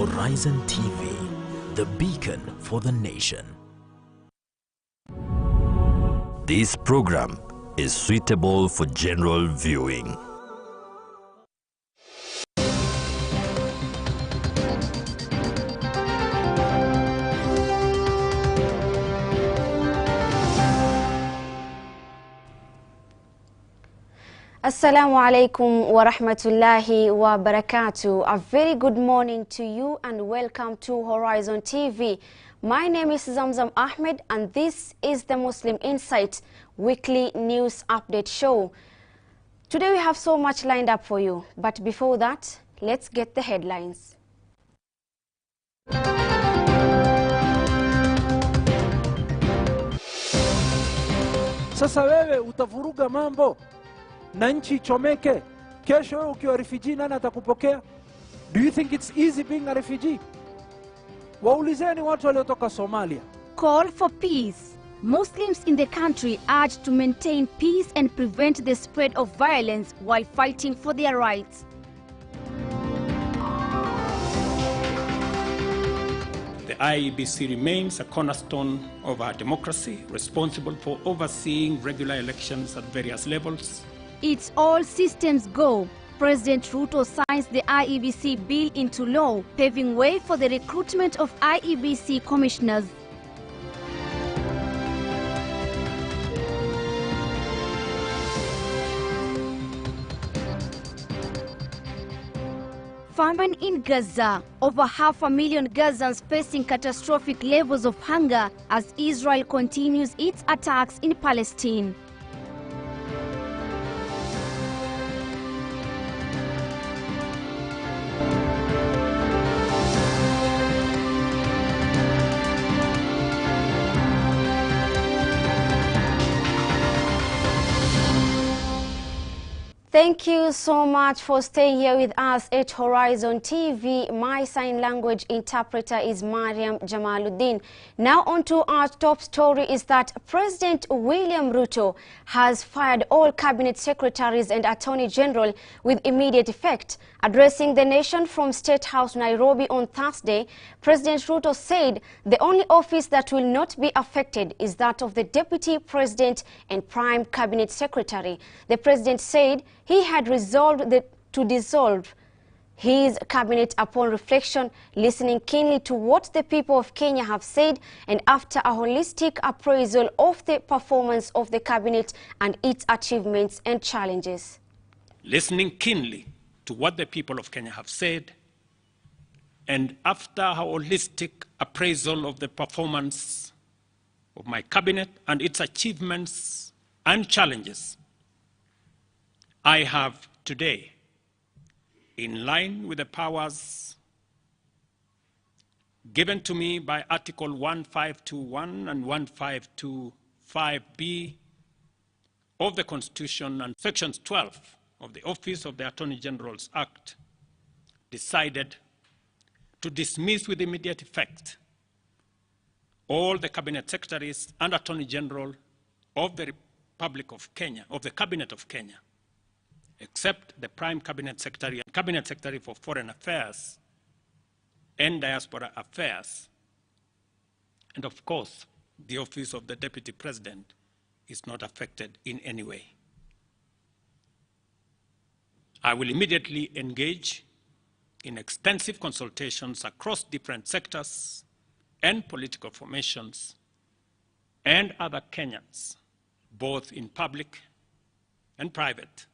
Horizon TV, the beacon for the nation. This program is suitable for general viewing. Assalamu alaikum wa rahmatullahi wa barakatuh. A very good morning to you and welcome to Horizon TV. My name is Zamzam Ahmed and this is the Muslim Insight weekly news update show. Today we have so much lined up for you, but before that, let's get the headlines. Sasa wewe utavuruga mambo na nchi ichomeke. Kesho wewe ukiwa refugee nani atakupokea? Do you think it's easy being a refugee? Waulizeni watu waliotoka Somalia. Call for peace. Muslims in the country urge to maintain peace and prevent the spread of violence while fighting for their rights. The IEBC remains a cornerstone of our democracy, responsible for overseeing regular elections at various levels. It's all systems go. President Ruto signs the IEBC bill into law, paving way for the recruitment of IEBC commissioners. Famine in Gaza. Over 500,000 Gazans facing catastrophic levels of hunger as Israel continues its attacks in Palestine. Thank you so much for staying here with us at Horizon TV. My sign language interpreter is Mariam Jamaluddin. Now on to our top story is that President William Ruto has fired all cabinet secretaries and attorney general with immediate effect. Addressing the nation from State House, Nairobi on Thursday, President Ruto said the only office that will not be affected is that of the Deputy President and Prime Cabinet Secretary. The President said he had resolved to dissolve his cabinet upon reflection, listening keenly to what the people of Kenya have said and after a holistic appraisal of the performance of the cabinet and its achievements and challenges. Listening keenly to what the people of Kenya have said, and after a holistic appraisal of the performance of my cabinet and its achievements and challenges, I have today, in line with the powers given to me by Article 1521 and 1525B of the Constitution and Sections 12 of the Office of the Attorney General's Act, decided to dismiss with immediate effect all the cabinet secretaries and Attorney General of the Republic of Kenya, of the Cabinet of Kenya, except the Prime Cabinet Secretary and Cabinet Secretary for Foreign Affairs and Diaspora Affairs. And of course, the Office of the Deputy President is not affected in any way. I will immediately engage in extensive consultations across different sectors and political formations and other Kenyans, both in public and private,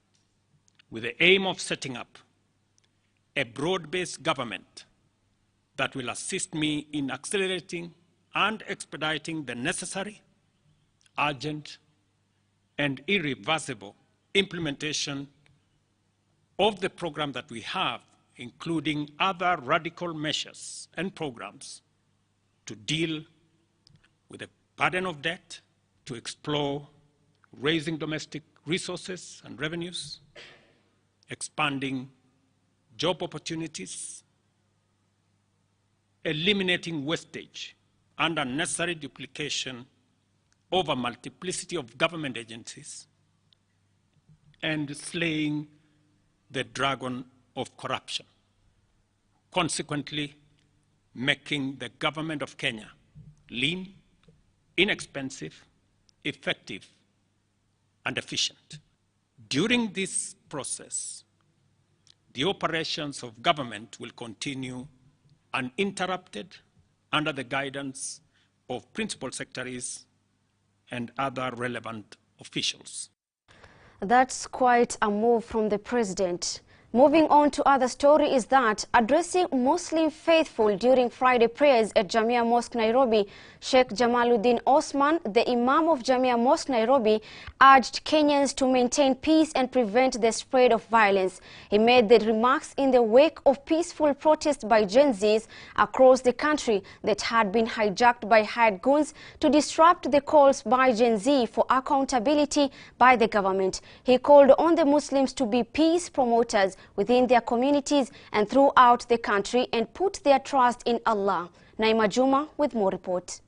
with the aim of setting up a broad-based government that will assist me in accelerating and expediting the necessary, urgent, and irreversible implementation of the program that we have, including other radical measures and programs to deal with the burden of debt, to explore raising domestic resources and revenues, expanding job opportunities, eliminating wastage and unnecessary duplication of a multiplicity of government agencies, and slaying the dragon of corruption. Consequently, making the government of Kenya lean, inexpensive, effective, and efficient. During this process, the operations of government will continue uninterrupted under the guidance of principal secretaries and other relevant officials. That's quite a move from the president. Moving on to other story is that addressing Muslim faithful during Friday prayers at Jamia Mosque Nairobi, Sheikh Jamaluddin Osman, the Imam of Jamia Mosque Nairobi, urged Kenyans to maintain peace and prevent the spread of violence. He made the remarks in the wake of peaceful protests by Gen Zs across the country that had been hijacked by hired goons to disrupt the calls by Gen Z for accountability by the government. He called on the Muslims to be peace promoters within their communities and throughout the country and put their trust in Allah. Naima Juma with more report.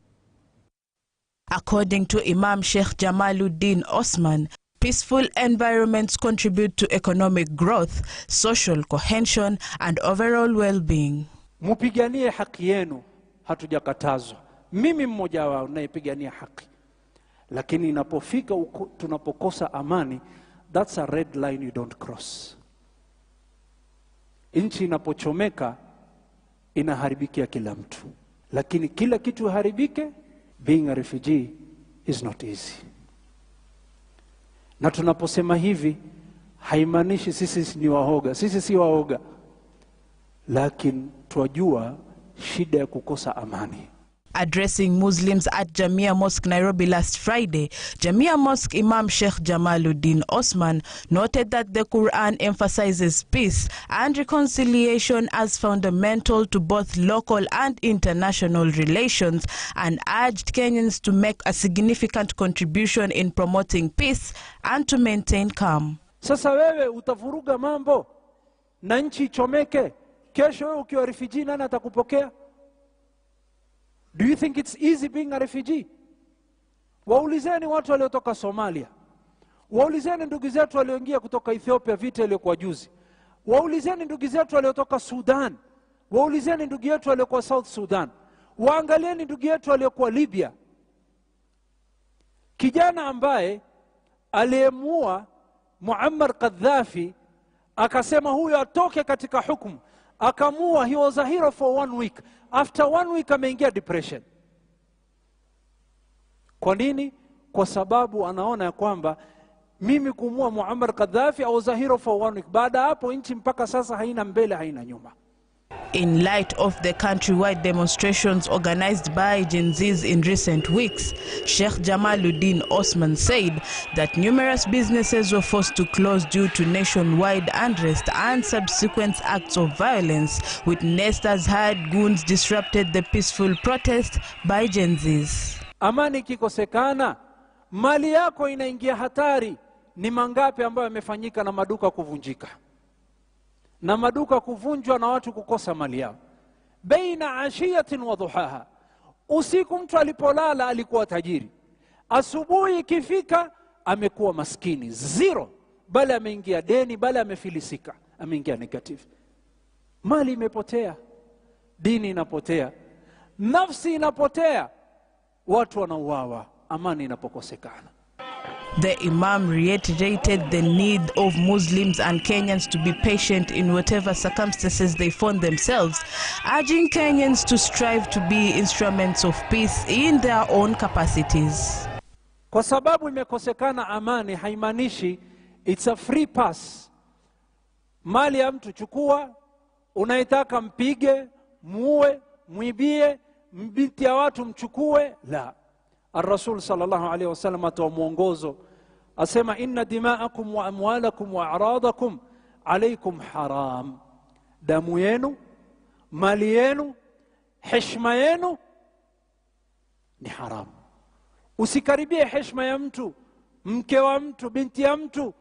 According to Imam Sheikh Jamaluddin Osman, peaceful environments contribute to economic growth, social cohesion, and overall well-being. Mupiganie haki yenu, hatujakatazwa. Mimi mmoja wao naipigania haki. Lakini inapofika tunapokosa amani, that's a red line you don't cross. Nchi inapochomeka inaharibikia kila mtu. Lakini kila kitu haribike, being a refugee is not easy. Na tunaposema hivi, haimaanishi sisi ni waoga. Sisi si waoga. Lakini twajua shida ya kukosa amani. Addressing Muslims at Jamia Mosque Nairobi last Friday, Jamia Mosque Imam Sheikh Jamaluddin Osman noted that the Quran emphasizes peace and reconciliation as fundamental to both local and international relations and urged Kenyans to make a significant contribution in promoting peace and to maintain calm. Sasa wewe utavuruga mambo na nchi ichomeke, kesho wewe ukiwa refugee nani atakupokea? Do you think it's easy being a refugee? Waulizeni watu waliotoka Somalia. Waulizeni ndugu zetu walioingia kutoka Ethiopia vita iliyokuwa juzi. Waulizeni ndugu zetu waliotoka Sudan. Waulizeni ndugu yetu waliokuwa South Sudan. Waangalieni ndugu yetu waliokuwa Libya. Kijana ambaye aliyemuua Muammar Gaddafi akasema huyo atoke katika hukumu. Akamua, he was a hero for 1 week. After 1 week ameingia depression. Kwa nini? Kwa sababu anaona ya kwamba mimi kumua Muammar Gaddafi, I was a hero for 1 week. Baada hapo nchi mpaka sasa haina mbele haina nyuma. In light of the countrywide demonstrations organized by Gen Zs in recent weeks, Sheikh Jamaluddin Osman said that numerous businesses were forced to close due to nationwide unrest and subsequent acts of violence, witnessed as hired goons disrupted the peaceful protest by Gen Zs. Amani kikosekana, mali yako inaingia hatari. Ni mangapi ambayo yamefanyika na maduka kuvunjika? Na maduka kuvunjwa na watu kukosa mali yao. Baina ashiyatin wa dhuhaha. Usiku mtu alipolala alikuwa tajiri. Asubuhi ikifika amekuwa maskini. Zero. Bali ameingia deni, bali amefilisika. Ameingia negative. Mali imepotea. Dini inapotea. Nafsi inapotea. Watu wanauawa. Amani inapokosekana. The Imam reiterated the need of Muslims and Kenyans to be patient in whatever circumstances they find themselves, urging Kenyans to strive to be instruments of peace in their own capacities. Kwa sababu imekosekana amani haimaanishi it's a free pass. Mali ya mtu chukua, unaitaka mpige, muue, muibie, mbinti ya watu mchukue, la. Ar-Rasul sallallahu alayhi wasallam atoa mwongozo asema inna dima'akum wa amwalakum wa a'radakum alaykum haram. Damu yenu, mali yenu, heshima yenu ni haram. Usikaribie heshima ya mtu, mke wa mtu, binti ya mtu.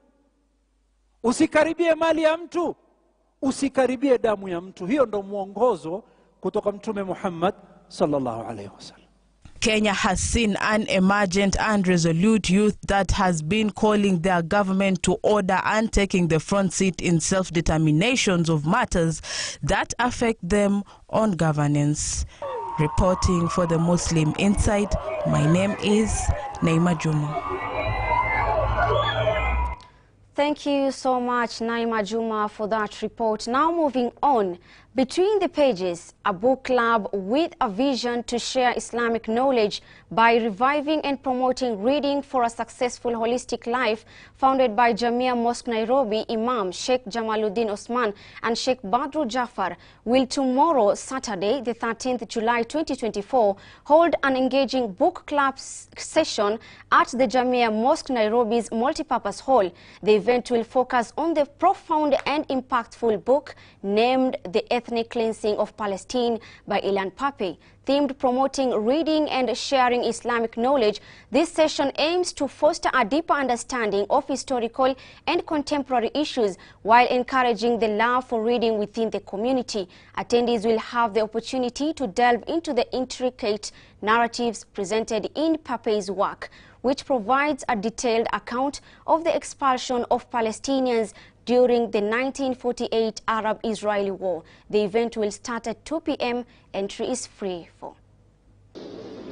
Usikaribie mali ya mtu, usikaribie damu ya mtu. Hiyo ndo mwongozo kutoka Mtume Muhammad sallallahu alayhi wasallam. Kenya has seen an emergent and resolute youth that has been calling their government to order and taking the front seat in self-determinations of matters that affect them on governance. Reporting for the Muslim Insight, my name is Naima Juma. Thank you so much, Naima Juma, for that report. Now moving on. Between the Pages, a book club with a vision to share Islamic knowledge by reviving and promoting reading for a successful holistic life, founded by Jamia Mosque Nairobi Imam Sheikh Jamaluddin Osman and Sheikh Badru Jafar, will tomorrow, Saturday, the 13th July 2024, hold an engaging book club session at the Jamia Mosque Nairobi's multipurpose hall. The event will focus on the profound and impactful book named The Ethnic Cleansing of Palestine by Ilan Pape. Themed promoting reading and sharing Islamic knowledge, this session aims to foster a deeper understanding of historical and contemporary issues while encouraging the love for reading within the community. Attendees will have the opportunity to delve into the intricate narratives presented in Pape's work, which provides a detailed account of the expulsion of Palestinians during the 1948 Arab-Israeli War. The event will start at 2 p.m. Entry is free for.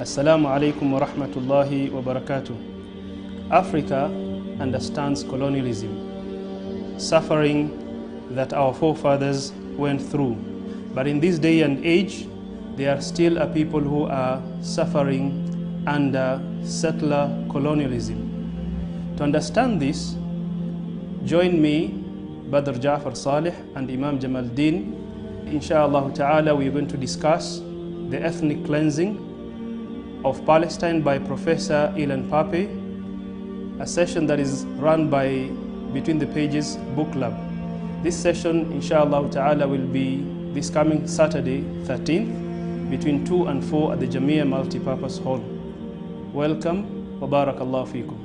Assalamu alaikum wa rahmatullahi wa barakatuh. Africa understands colonialism, suffering that our forefathers went through. But in this day and age, there are still a people who are suffering under settler colonialism. To understand this, join me, Badr Jafar Saleh and Imam Jamaluddin. Inshallah ta'ala, we are going to discuss the ethnic cleansing of Palestine by Professor Ilan Pape, a session that is run by Between the Pages Book Club. This session, inshallah ta'ala, will be this coming Saturday, 13th, between 2 and 4 at the Jamia Multipurpose Hall. Welcome, wa barakallahu feekum.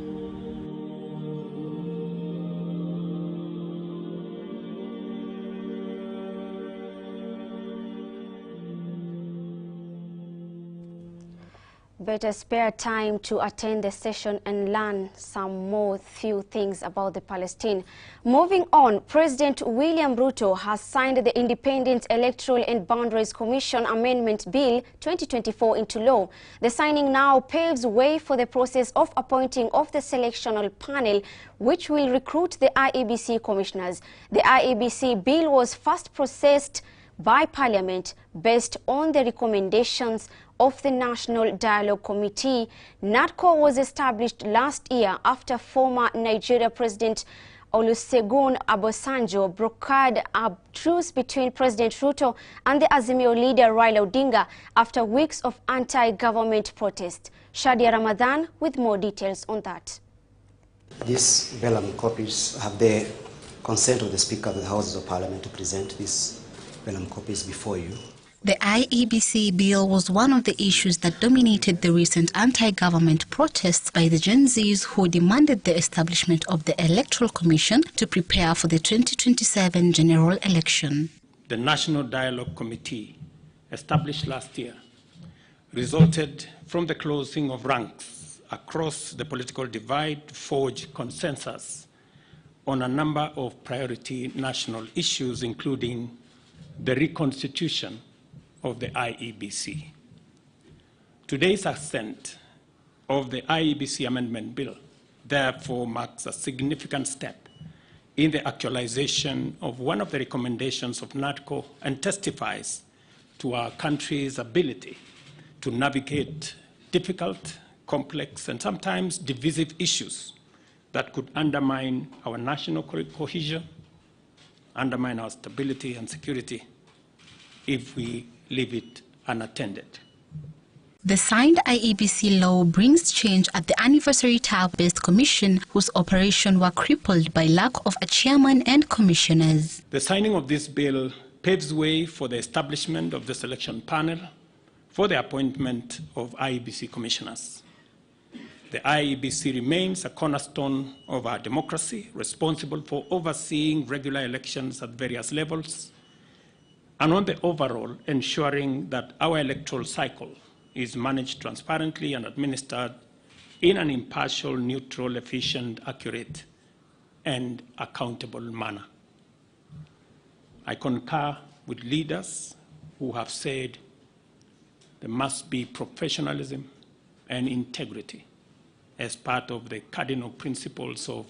Better spare time to attend the session and learn some more few things about the Palestine. Moving on, President William Ruto has signed the Independent Electoral and Boundaries Commission Amendment Bill 2024 into law. The signing now paves way for the process of appointing of the selectional panel, which will recruit the IEBC commissioners. The IEBC bill was first processed by Parliament based on the recommendations of the National Dialogue Committee. NADCO was established last year after former Nigeria President Olusegun Obasanjo brokered a truce between President Ruto and the Azimio leader Raila Odinga after weeks of anti-government protest. Shadia Ramadan with more details on that. These vellum copies have the consent of the Speaker of the Houses of Parliament to present these vellum copies before you. The IEBC bill was one of the issues that dominated the recent anti-government protests by the Gen Zs who demanded the establishment of the Electoral Commission to prepare for the 2027 general election. The National Dialogue Committee, established last year, resulted from the closing of ranks across the political divide to forge consensus on a number of priority national issues, including the reconstitution of the IEBC. Today's assent of the IEBC Amendment Bill therefore marks a significant step in the actualization of one of the recommendations of NADCO and testifies to our country's ability to navigate difficult, complex, and sometimes divisive issues that could undermine our national cohesion, undermine our stability and security if we leave it unattended. The signed IEBC law brings change at the anniversary TAF-based commission whose operation were crippled by lack of a chairman and commissioners. The signing of this bill paves way for the establishment of the selection panel for the appointment of IEBC commissioners. The IEBC remains a cornerstone of our democracy, responsible for overseeing regular elections at various levels, and on the overall ensuring that our electoral cycle is managed transparently and administered in an impartial, neutral, efficient, accurate, and accountable manner. I concur with leaders who have said there must be professionalism and integrity as part of the cardinal principles of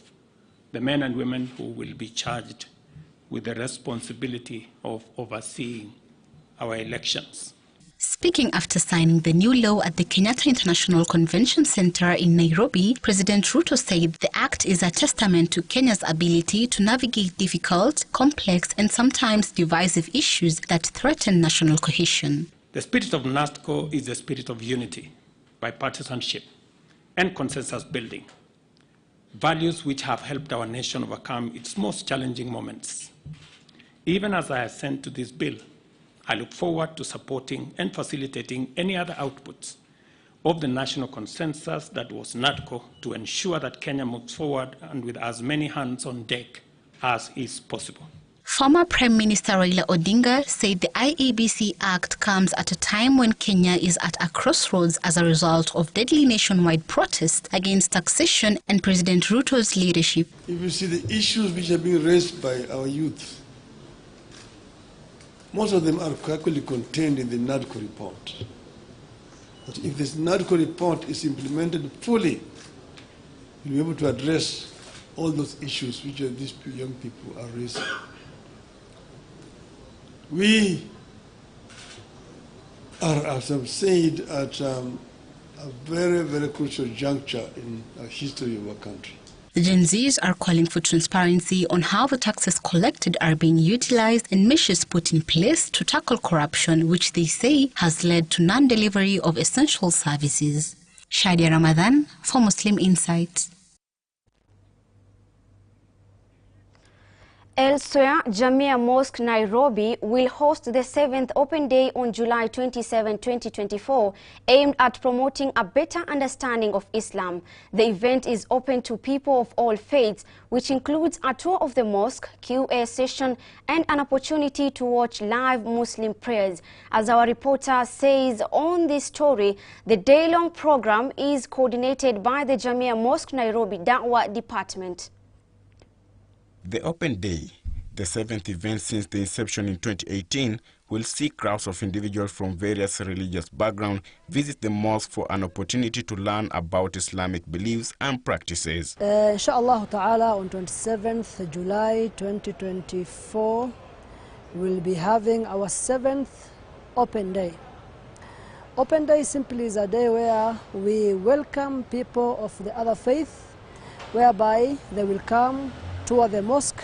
the men and women who will be charged with the responsibility of overseeing our elections. Speaking after signing the new law at the Kenyatta International Convention Center in Nairobi, President Ruto said the act is a testament to Kenya's ability to navigate difficult, complex, and sometimes divisive issues that threaten national cohesion. The spirit of NASTCO is the spirit of unity, bipartisanship, and consensus building, values which have helped our nation overcome its most challenging moments. Even as I assent to this bill, I look forward to supporting and facilitating any other outputs of the national consensus that was NADCO to ensure that Kenya moves forward and with as many hands on deck as is possible. Former Prime Minister Raila Odinga said the IEBC Act comes at a time when Kenya is at a crossroads as a result of deadly nationwide protests against taxation and President Ruto's leadership. If you see the issues which are being raised by our youth, most of them are actually contained in the NADCO report. But if this NADCO report is implemented fully, you'll be able to address all those issues which these young people are raising. We are, as I've said, at a very, very crucial juncture in the history of our country. The Gen Zs are calling for transparency on how the taxes collected are being utilized and measures put in place to tackle corruption, which they say has led to non-delivery of essential services. Shadia Ramadan for Muslim Insight. Elsewhere, Jamia Mosque Nairobi will host the 7th Open Day on July 27, 2024, aimed at promoting a better understanding of Islam. The event is open to people of all faiths, which includes a tour of the mosque, Q&A session, and an opportunity to watch live Muslim prayers. As our reporter says on this story, the day-long program is coordinated by the Jamia Mosque Nairobi Dawah Department. The Open Day, the 7th event since the inception in 2018, will see crowds of individuals from various religious backgrounds visit the mosque for an opportunity to learn about Islamic beliefs and practices. Inshallah ta'ala, on 27th July 2024, we'll be having our 7th Open Day. Open Day simply is a day where we welcome people of the other faith, whereby they will come tour the mosque,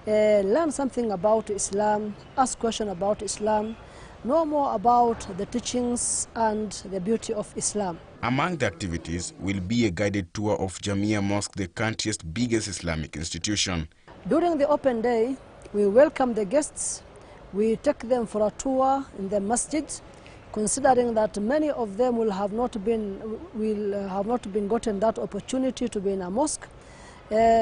learn something about Islam, ask questions about Islam, know more about the teachings and the beauty of Islam. Among the activities will be a guided tour of Jamia Mosque, the country's biggest Islamic institution. During the open day, we welcome the guests. We take them for a tour in the masjid, considering that many of them will have not gotten that opportunity to be in a mosque.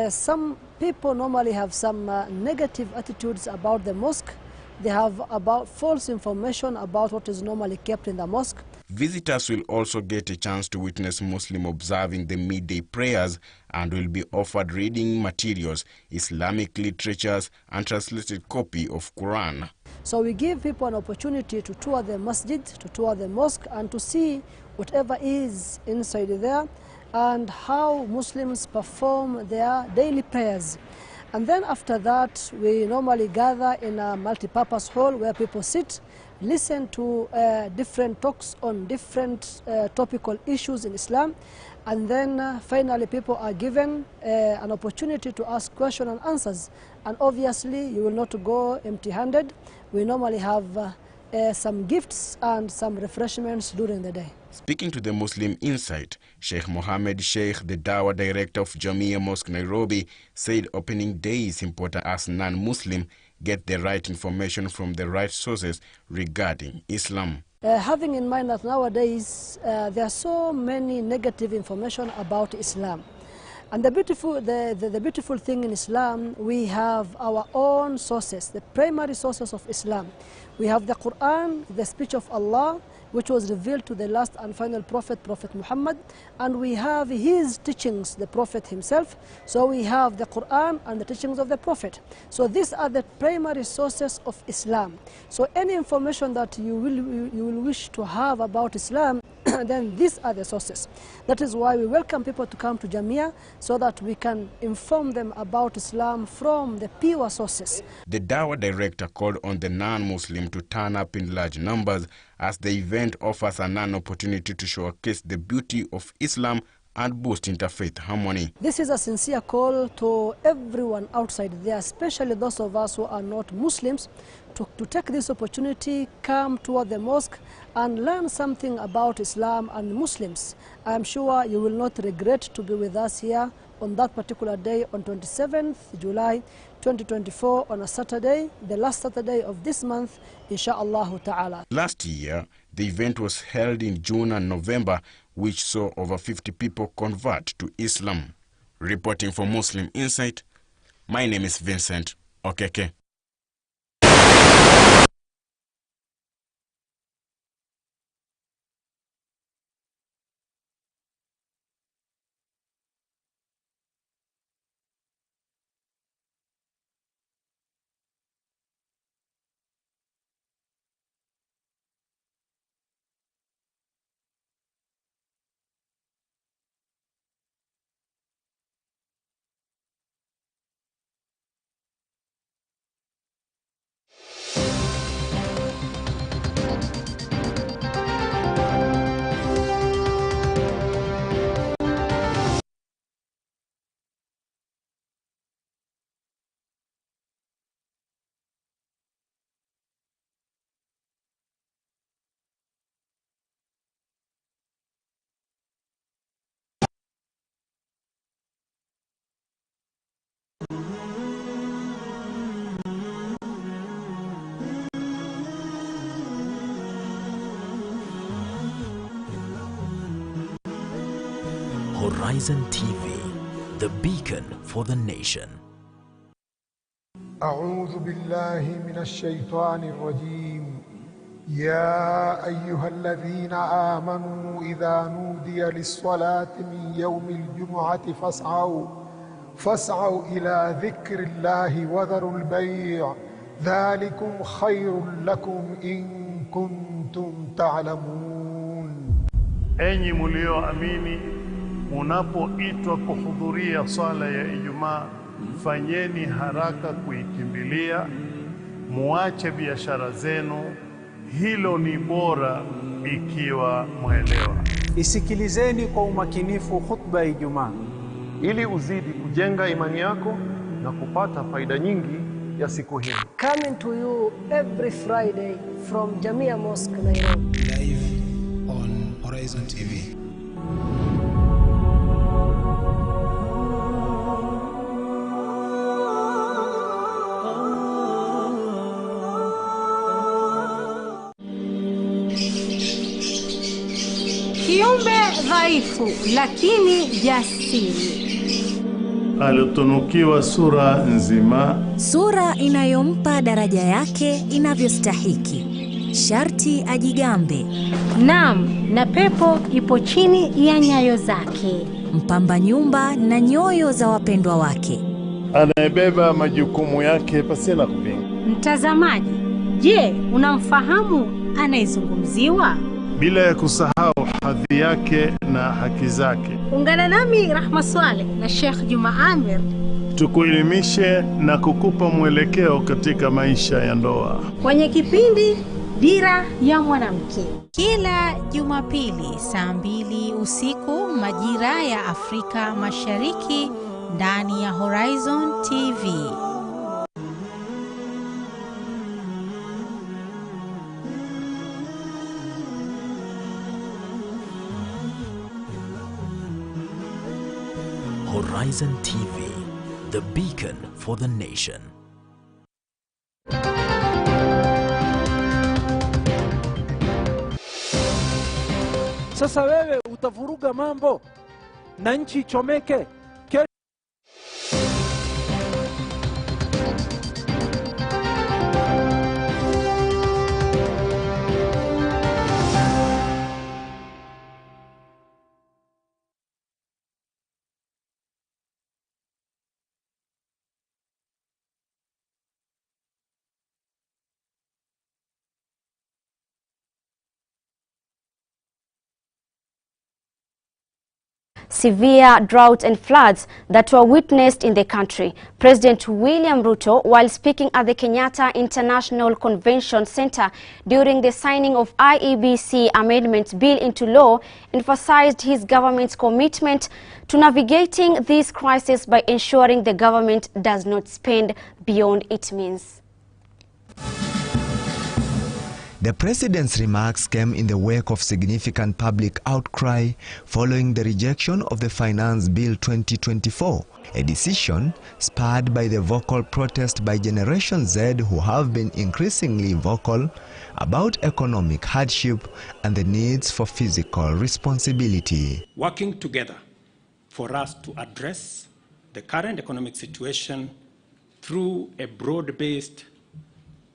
Some people normally have some negative attitudes about the mosque. They have about false information about what is normally kept in the mosque. Visitors will also get a chance to witness Muslims observing the midday prayers and will be offered reading materials, Islamic literatures, and translated copy of Quran. So we give people an opportunity to tour the masjid, to tour the mosque, and to see whatever is inside there, and how Muslims perform their daily prayers. And then after that, we normally gather in a multi-purpose hall where people sit, listen to different talks on different topical issues in Islam, and then finally people are given an opportunity to ask questions and answers. And obviously you will not go empty-handed. We normally have some gifts and some refreshments during the day. Speaking to the Muslim Insight, Sheikh Mohammed Sheikh, the Dawah Director of Jamia Mosque Nairobi, said opening day is important as non-Muslim get the right information from the right sources regarding Islam. Having in mind that nowadays there are so many negative information about Islam. And the beautiful thing in Islam, we have our own sources, the primary sources of Islam. We have the Quran, the speech of Allah, which was revealed to the last and final prophet, Prophet Muhammad, and we have his teachings, the Prophet himself. So we have the Quran and the teachings of the Prophet. So these are the primary sources of Islam. So any information that you will wish to have about Islam, then these are the sources. That is why we welcome people to come to Jamia, so that we can inform them about Islam from the pure sources. The Dawah director called on the non-Muslim to turn up in large numbers, as the event offers an opportunity to showcase the beauty of Islam and boost interfaith harmony. This is a sincere call to everyone outside there, especially those of us who are not Muslims, to take this opportunity, come toward the mosque and learn something about Islam and Muslims. I am sure you will not regret to be with us here on that particular day, on 27th July 2024, on a Saturday, the last Saturday of this month, inshallah ta'ala. Last year, the event was held in June and November, which saw over 50 people convert to Islam. Reporting for Muslim Insight, my name is Vincent Okeke. Horizon TV, the beacon for the nation. أعوذ بالله من الشيطان الرجيم. يا أيها الذين آمنوا إذا نودي للصلاة من يوم الجمعة فاسعوا إلى ذكر الله وذروا البيع ذلكم خير لكم إن كنتم تعلمون. Enyi mlioamini, munapoitwa kuhudhuria swala ya Ijumaa, fanyeni haraka kuikimbilia, muache biashara zenu, hilo ni bora ikiwa mwelewa. Isikilizeni kwa umakinifu khutba ya Ijumaa, ili uzidi kujenga imani yako na kupata faida nyingi ya siku hii. Coming to you every Friday from Jamia Mosque, Nairobi. Live on Horizon TV. Kiumbe dhaifu lakini jasiri, alitunukiwa sura nzima, sura inayompa daraja yake inavyostahiki. Sharti ajigambe. Naam, na pepo ipo chini ya nyayo zake. Mpamba nyumba na nyoyo za wapendwa wake. anayebeba majukumu yake pasina kupinga. Mtazamaji, je, unamfahamu anayezungumziwa? Bila ya kusahau hadhi yake na haki zake. Ungana nami Rahma Swaleh na Sheikh Juma Amir, tukuelimishe na kukupa mwelekeo katika maisha ya ndoa kwenye kipindi Dira ya Mwanamke, kila Jumapili saa 2 usiku majira ya Afrika Mashariki, ndani ya Horizon TV. Horizon TV, the beacon for the nation. Sasa wewe utavuruga mambo na nchi ichomeke. severe drought and floods that were witnessed in the country. President William Ruto, while speaking at the Kenyatta International Convention Center during the signing of IEBC Amendments Bill into law, emphasized his government's commitment to navigating this crisis by ensuring the government does not spend beyond its means. The president's remarks came in the wake of significant public outcry following the rejection of the Finance Bill 2024, a decision spurred by the vocal protest by Generation Z, who have been increasingly vocal about economic hardship and the needs for fiscal responsibility. Working together for us to address the current economic situation through a broad-based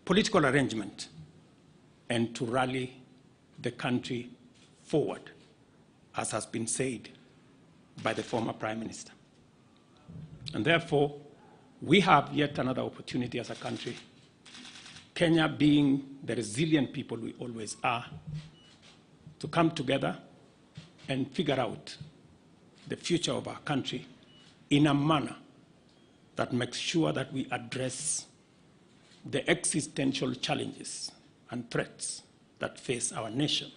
political arrangement and to rally the country forward, as has been said by the former Prime Minister. And therefore, we have yet another opportunity as a country, Kenya being the resilient people we always are, to come together and figure out the future of our country in a manner that makes sure that we address the existential challenges and threats that face our nation.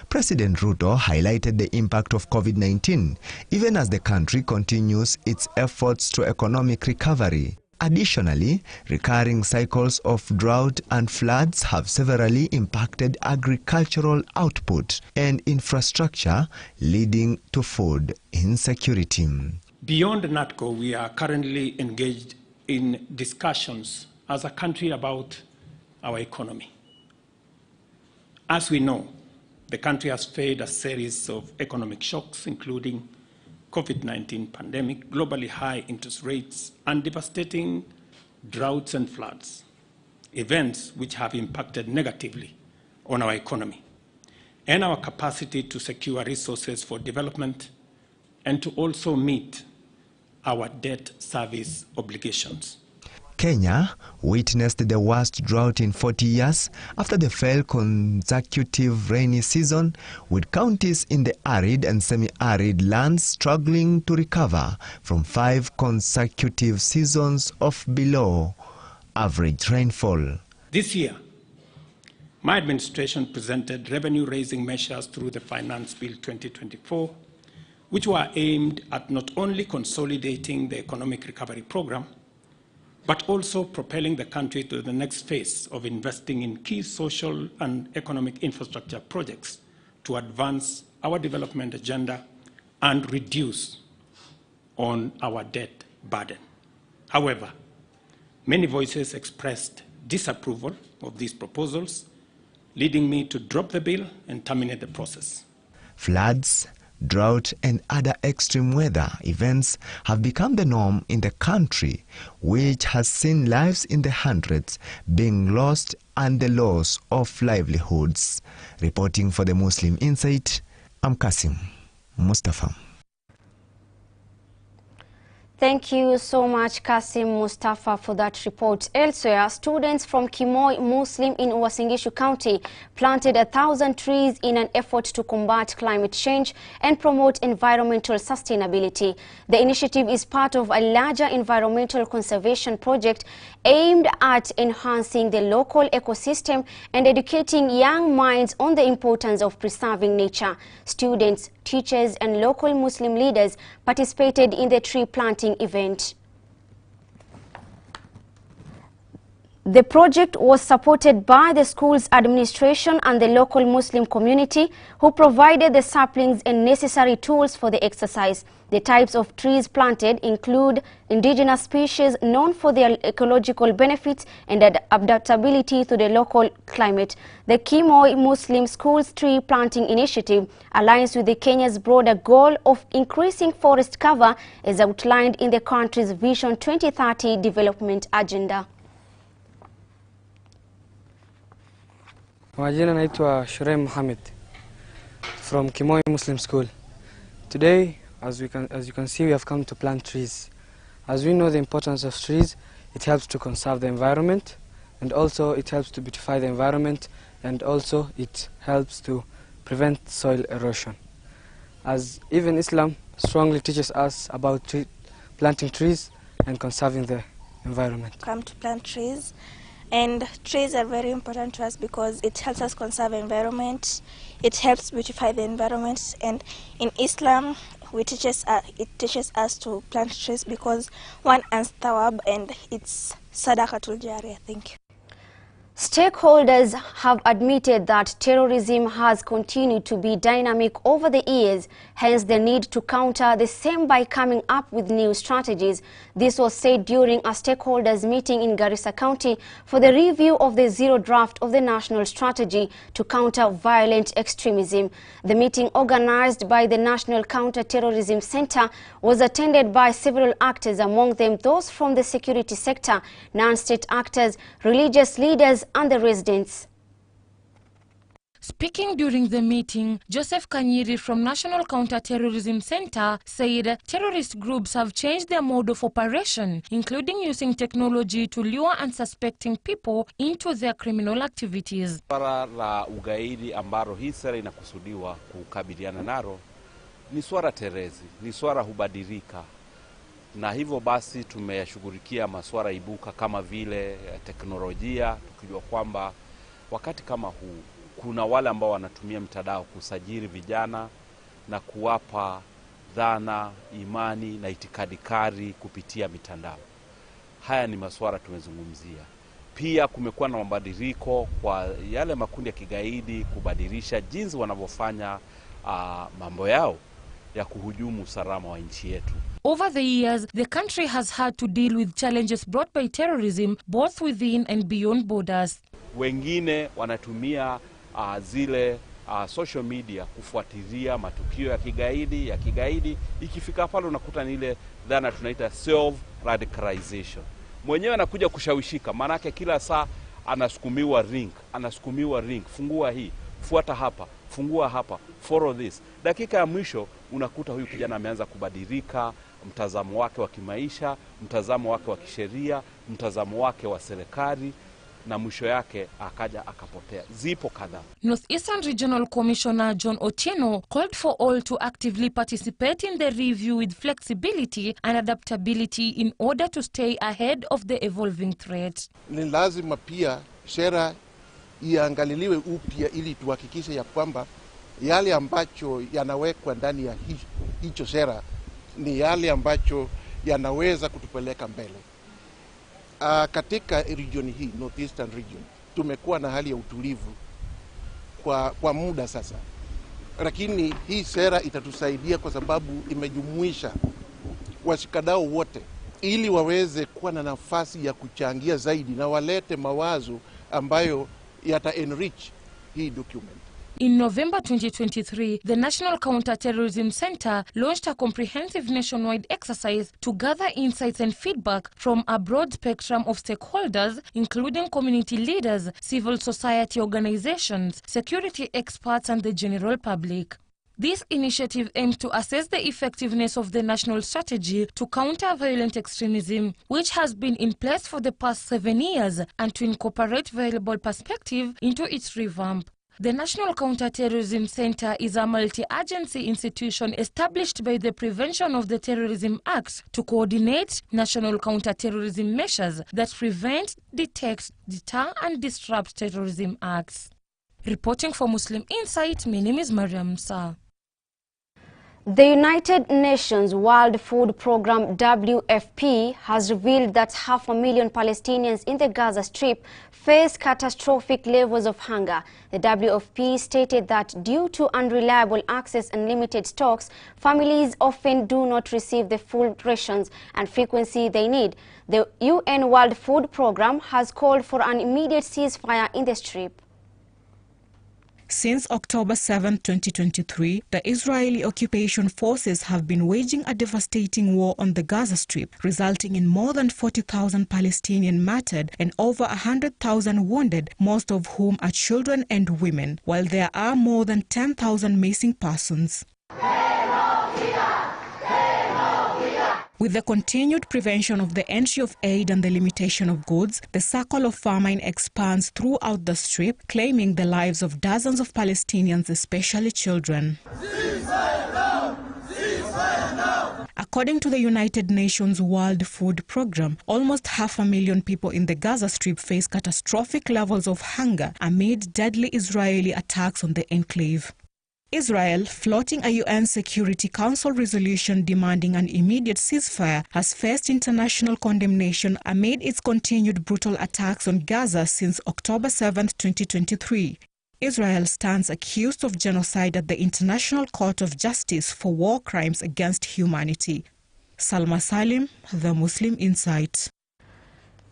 President Ruto highlighted the impact of COVID-19, even as the country continues its efforts to economic recovery. Additionally, recurring cycles of drought and floods have severely impacted agricultural output and infrastructure, leading to food insecurity. Beyond NATCO, we are currently engaged in discussions as a country about our economy. As we know, the country has faced a series of economic shocks, including COVID-19 pandemic, globally high interest rates, and devastating droughts and floods, events which have impacted negatively on our economy and our capacity to secure resources for development and to also meet our debt service obligations. Kenya witnessed the worst drought in 40 years after the failed consecutive rainy season, with counties in the arid and semi-arid lands struggling to recover from 5 consecutive seasons of below average rainfall. This year, my administration presented revenue-raising measures through the Finance Bill 2024, which were aimed at not only consolidating the economic recovery program, but also propelling the country to the next phase of investing in key social and economic infrastructure projects to advance our development agenda and reduce on our debt burden. However, many voices expressed disapproval of these proposals, leading me to drop the bill and terminate the process. Floods, drought and other extreme weather events have become the norm in the country, which has seen lives in the hundreds being lost and the loss of livelihoods. Reporting for the Muslim Insight, I'm Kasim Mustafa. Thank you so much, Kasim Mustafa, for that report. Elsewhere, students from Kimoi Muslim in Uasin Gishu County planted 1,000 trees in an effort to combat climate change and promote environmental sustainability. The initiative is part of a larger environmental conservation project aimed at enhancing the local ecosystem and educating young minds on the importance of preserving nature. Students, teachers and local Muslim leaders participated in the tree planting event. The project was supported by the school's administration and the local Muslim community, who provided the saplings and necessary tools for the exercise. The types of trees planted include indigenous species known for their ecological benefits and adaptability to the local climate. The Kimoi Muslim Schools Tree Planting Initiative aligns with the Kenya's broader goal of increasing forest cover as outlined in the country's Vision 2030 development agenda. Majina naitwa Shurem Mohammed from Kimoi Muslim School. Today, as you can see, we have come to plant trees. As we know the importance of trees, it helps to conserve the environment, and also it helps to beautify the environment, and also it helps to prevent soil erosion. as even Islam strongly teaches us about planting trees and conserving the environment. Come to plant trees, and trees are very important to us because it helps us conserve the environment, it helps beautify the environment, and in Islam it teaches us to plant trees because one earns thawab and it's sadaqatul jariyah. Thank you. Stakeholders have admitted that terrorism has continued to be dynamic over the years, hence the need to counter the same by coming up with new strategies. This was said during a stakeholders meeting in Garissa County for the review of the zero draft of the national strategy to counter violent extremism. The meeting, organized by the National Counter-Terrorism Center, was attended by several actors, among them those from the security sector, non-state actors, religious leaders, and the residents. Speaking during the meeting, Joseph Kanyiri from National Counter-Terrorism Center said terrorist groups have changed their mode of operation, including using technology to lure unsuspecting people into their criminal activities. Swala la ugaidi ambalo hii sera inakusudiwa kukabiliana nalo ni swala terezi, ni swala hubadilika. Na hivyo basi tumeyashughulikia masuala ibuka kama vile teknolojia, tukijua kwamba wakati kama huu kuna wale ambao wanatumia mtandao kusajili vijana na kuwapa dhana, imani na itikadi kali kupitia mitandao. Haya ni masuala tumezungumzia. Pia kumekuwa na mabadiliko kwa yale makundi ya kigaidi kubadilisha jinsi wanavyofanya mambo yao ya kuhujumu usalama wa nchi yetu. Over the years, the country has had to deal with challenges brought by terrorism both within and beyond borders. Wengine wanatumia zile social media kufuatilia matukio ya kigaidi. Ikifika pale unakuta ni ile dhana tunaita self radicalization. Mwenyewe anakuja kushawishika, maana yake kila saa anasukumiwa link, fungua hii, fuata hapa, fungua hapa, follow this. Dakika ya mwisho unakuta huyu kijana ameanza kubadilika mtazamo wake wa kimaisha, mtazamo wake wa kisheria, mtazamo wake wa serikali, na mwisho yake akaja akapotea. Zipo kadhaa. Northeastern Regional Commissioner John Otieno called for all to actively participate in the review with flexibility and adaptability in order to stay ahead of the evolving threat. Ni lazima pia sera iangaliliwe upya ili tuhakikishe ya kwamba yale ambacho yanawekwa ndani ya hicho sera ni yale ambacho yanaweza kutupeleka mbele. Katika region hii, Northeastern region, tumekuwa na hali ya utulivu kwa muda sasa. Lakini hii sera itatusaidia kwa sababu imejumuisha washikadau wote ili waweze kuwa na nafasi ya kuchangia zaidi na walete mawazo ambayo yata-enrich hii document. In November 2023, the National Counter-Terrorism Center launched a comprehensive nationwide exercise to gather insights and feedback from a broad spectrum of stakeholders, including community leaders, civil society organizations, security experts, and the general public. This initiative aims to assess the effectiveness of the national strategy to counter violent extremism, which has been in place for the past 7 years, and to incorporate valuable perspective into its revamp. The National Counter-Terrorism Center is a multi-agency institution established by the Prevention of the Terrorism Act to coordinate national counter-terrorism measures that prevent, detect, deter, and disrupt terrorism acts. Reporting for Muslim Insight, my name is Mariam Sa. The United Nations World Food Programme WFP has revealed that 500,000 Palestinians in the Gaza Strip face catastrophic levels of hunger. The WFP stated that due to unreliable access and limited stocks, families often do not receive the full rations and frequency they need. The UN World Food Programme has called for an immediate ceasefire in the Strip. Since October 7, 2023, the Israeli occupation forces have been waging a devastating war on the Gaza Strip, resulting in more than 40,000 Palestinians martyred and over 100,000 wounded, most of whom are children and women, while there are more than 10,000 missing persons. With the continued prevention of the entry of aid and the limitation of goods, the circle of famine expands throughout the Strip, claiming the lives of dozens of Palestinians, especially children. According to the United Nations World Food Programme, almost 500,000 people in the Gaza Strip face catastrophic levels of hunger amid deadly Israeli attacks on the enclave. Israel, flouting a UN Security Council resolution demanding an immediate ceasefire, has faced international condemnation amid its continued brutal attacks on Gaza since October 7, 2023. Israel stands accused of genocide at the International Court of Justice for war crimes against humanity. Salma Salim, The Muslim Insight.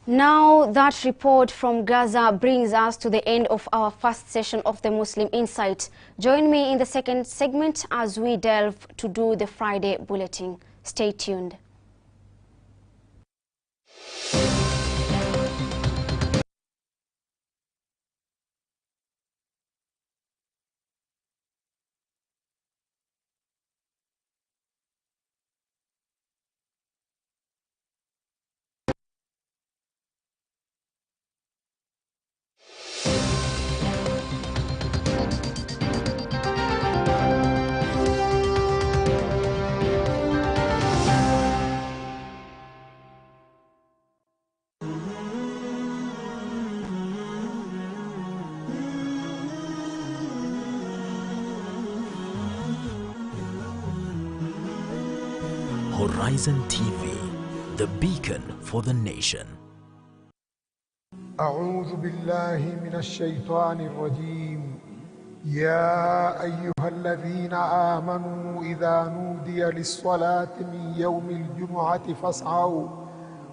Now that report from Gaza brings us to the end of our first session of the Muslim Insight. Join me in the second segment as we delve to do the Friday Bulletin. Stay tuned. Horizon TV, the beacon for the nation. أعوذ بالله من الشيطان الرجيم يا أيها الذين آمنوا إذا نودي للصلاة من يوم الجمعة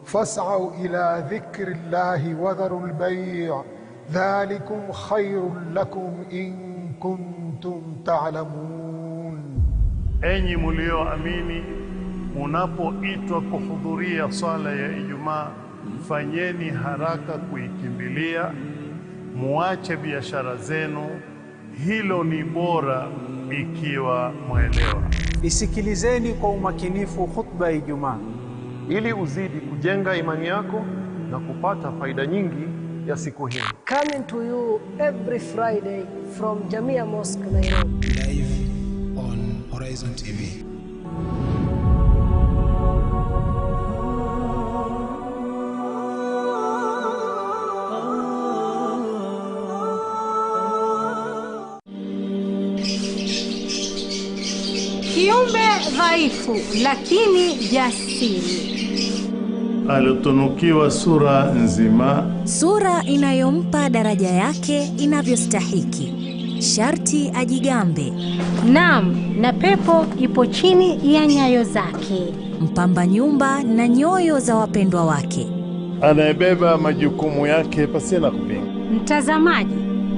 فاسعوا إلى ذكر الله وذروا البيع ذلكم خير لكم إن كنتم تعلمون. Enyi mlioamini, munapoitwa kuhudhuria swala ya Ijumaa, fanyeni haraka kuikimbilia, muache biashara zenu, hilo ni bora ikiwa mwelewa. Isikilizeni kwa umakinifu khutba ya Ijumaa ili uzidi kujenga imani yako na kupata faida nyingi ya siku hii. Coming to you every Friday from Jamia Mosque, Nairobi. Live on Horizon TV. Kiumbe dhaifu lakini jasiri. Alitunukiwa sura nzima, sura inayompa daraja yake inavyostahiki. Sharti ajigambe. Naam, na pepo ipo chini ya nyayo zake. Mpamba nyumba na nyoyo za wapendwa wake. anayebeba majukumu yake pasina kupinga. Mtazamaji,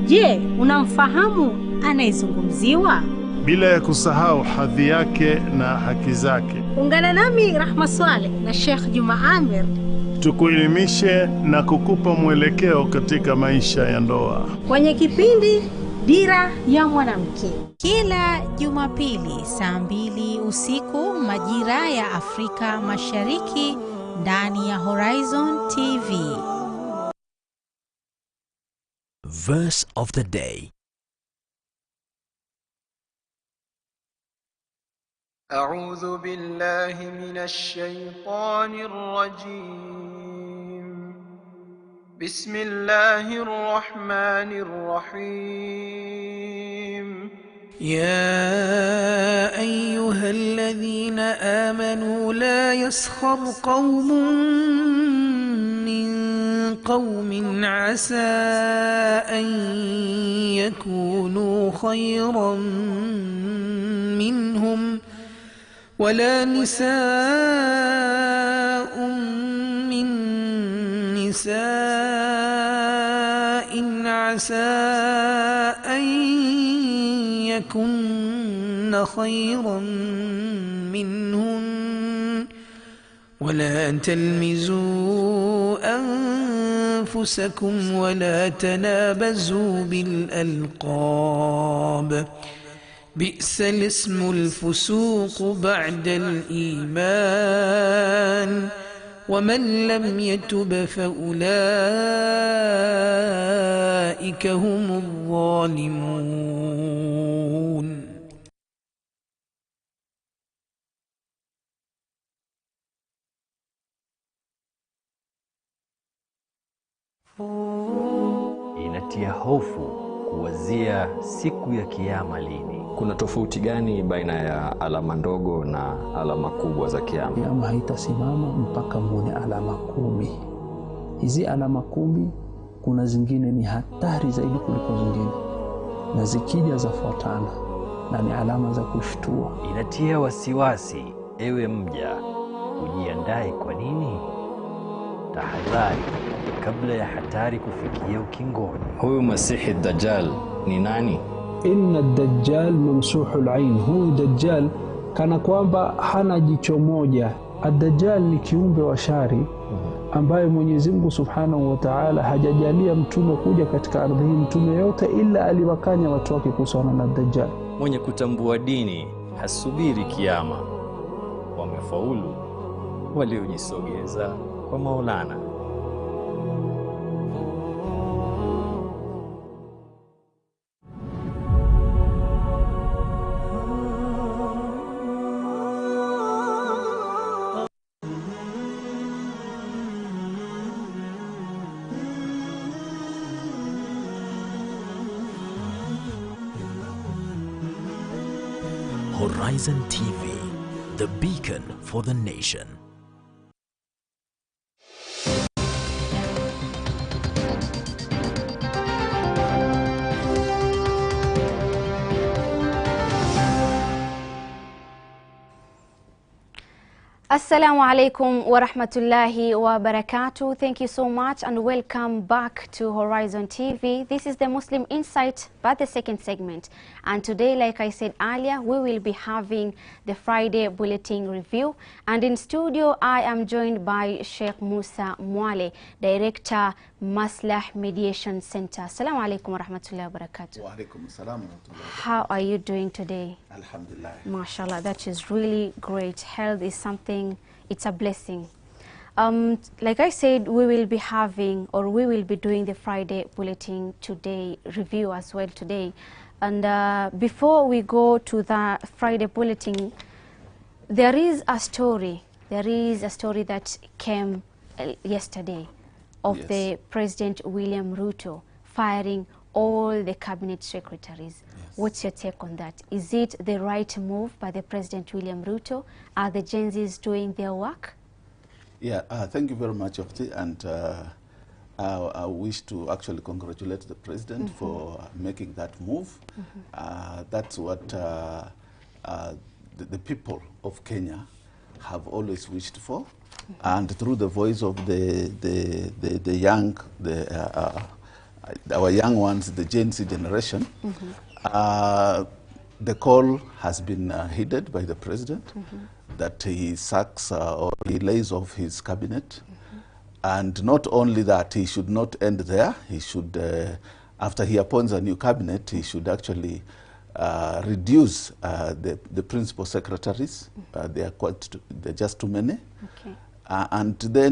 je, unamfahamu anayezungumziwa? Bila ya kusahau hadhi yake na haki zake. Ungana nami Rahma Swaleh na Sheikh Juma Amir tukuelimishe na kukupa mwelekeo katika maisha ya ndoa kwenye kipindi Dira ya Mwanamke, kila Jumapili saa 2 usiku majira ya Afrika Mashariki ndani ya Horizon TV. Verse of the day. أعوذ بالله من الشيطان الرجيم. بسم الله الرحمن الرحيم. يا أيها الذين آمنوا لا يسخر قوم من قوم عسى أن يكونوا خيرا منهم ولا نساء من نساء عسى أن يكن خيرا منهن ولا تلمزوا أنفسكم ولا تنابزوا بالألقاب بئس الاسم الفسوق بعد الإيمان ومن لم يتب فأولئك هم الظالمون. Inatia hofu kuwazia siku ya kiyama lini. Kuna tofauti gani baina ya alama ndogo na alama kubwa za kiyama? Kiyama haitasimama mpaka muone alama 10. Hizi alama 10 kuna zingine ni hatari zaidi kuliko zingine, na zikija zafuatana na ni alama za kushtua. Inatia wasiwasi, ewe mja, ujiandae. Kwa nini? Tahadhari kabla ya hatari kufikia ukingoni. Huyu Masihi Dajjal ni nani? Inna Dajjal mamsuhul ain. Huyu Dajjal kana kwamba hana jicho moja. Ad-Dajjal ni kiumbe wa shari ambaye Mwenyezi Mungu Subhanahu wa Ta'ala hajajalia mtume kuja katika ardhi hii, mtume yote ila aliwakanya watu wake kuhusiana na Dajjal. Mwenye kutambua dini hasubiri kiyama. Wamefaulu waliojisogeza kwa Maulana. Horizon TV, the beacon for the nation. Assalamu alaikum wa rahmatullahi wa barakatuh. Thank you so much and welcome back to Horizon TV. This is the Muslim Insight, but the second segment. And today, like I said earlier, we will be having the Friday Bulletin Review. And in studio, I am joined by Sheikh Musa Mwale, Director, Maslah Mediation Center. Assalamu alaikum wa rahmatullahi wa barakatuh. Wa alaikum assalam wa rahmatullahi. How are you doing today? Alhamdulillah. MashaAllah, that is really great. Health is something, it's a blessing. Like I said, we will be having, or we will be doing the Friday Bulletin today review as well today. And before we go to the Friday Bulletin, there is a story. There is a story that came yesterday of the President William Ruto firing all the cabinet secretaries. What's your take on that? Is it the right move by the President William Ruto? Are the Gen Zs doing their work? Yeah, thank you very much, Ofti, and I wish to actually congratulate the President for making that move. That's what the people of Kenya have always wished for. And through the voice of the young, our young ones, the Gen Z generation, the call has been heeded by the President that he sacks or he lays off his cabinet. And not only that, he should not end there. He should, after he appoints a new cabinet, he should actually reduce the principal secretaries. They're just too many. And the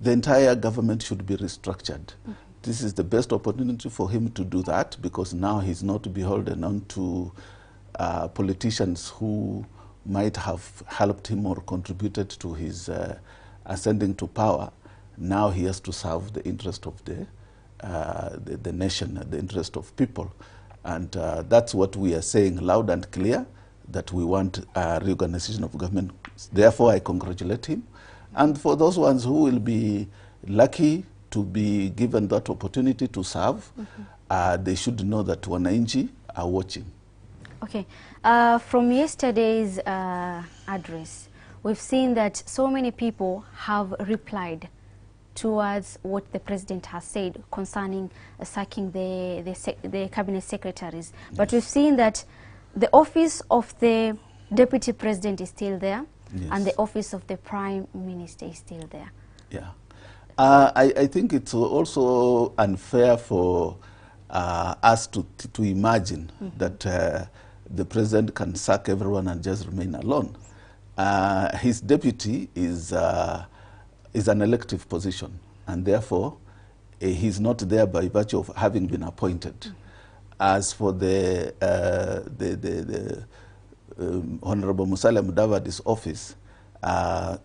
entire government should be restructured. This is the best opportunity for him to do that, because now he's not beholden on to politicians who might have helped him or contributed to his ascending to power. Now he has to serve the interest of the nation, the interest of people. And that's what we are saying loud and clear, that we want a reorganization of government. Therefore, I congratulate him. And for those ones who will be lucky to be given that opportunity to serve, they should know that wananchi are watching. Okay. From yesterday's address, we've seen that so many people have replied towards what the President has said concerning sacking the cabinet secretaries. But we've seen that the office of the Deputy President is still there, and the office of the Prime Minister is still there. Yeah. I think it's also unfair for us to imagine that the President can sack everyone and just remain alone. His deputy is an elective position, and therefore he's not there by virtue of having been appointed. As for the Honorable Musalia Mudavadi's office,